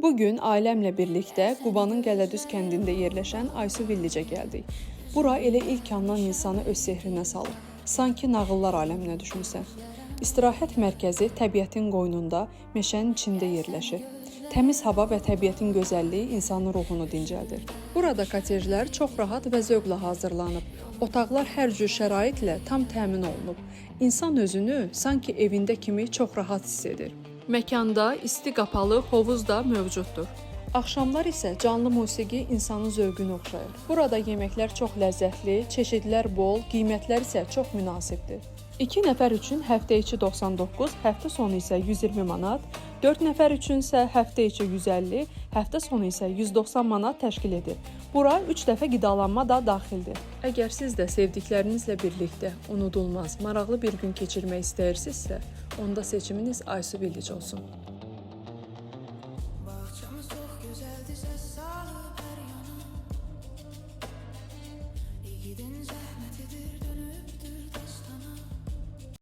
Bugün ailəmlə birlikdə Qubanın Gələdüz kəndində yerləşən Aysu Villicə gəldik. Bura elə ilk andan insanı öz sehrinə salır. Sanki nağıllar aləminə düşmüsən. İstirahət mərkəzi təbiətin qoynunda, meşənin içində yerləşir. Təmiz hava və təbiətin gözəlliyi insanın ruhunu dincəldir. Burada kotejlər çox rahat və zövqlə hazırlanıb. Otaqlar hər cür şəraitlə tam təmin olunub. İnsan özünü sanki evində kimi çox rahat hiss edir. Məkanda isti qapalı hovuz da mövcuddur. Axşamlar isə canlı musiqi insanın zövqünü oxşayır. Burada yeməklər çox ləzzətli, çeşidlər bol, qiymətlər isə çox münasibdir. 2 nəfər üçün həftə içi 99, həftə sonu isə 120 manat, 4 nəfər üçün isə həftə içi 150, həftə sonu isə 190 manat təşkil edir. Bura 3 dəfə qidalanma da daxildir. Əgər siz də sevdiklərinizlə birlikdə unudulmaz, maraqlı bir gün keçirmək istəyirsinizsə, onda seçiminiz Aysu Villicə olsun. Bahçemiz çok güzeldi, ses salıb her yana. İyi gidince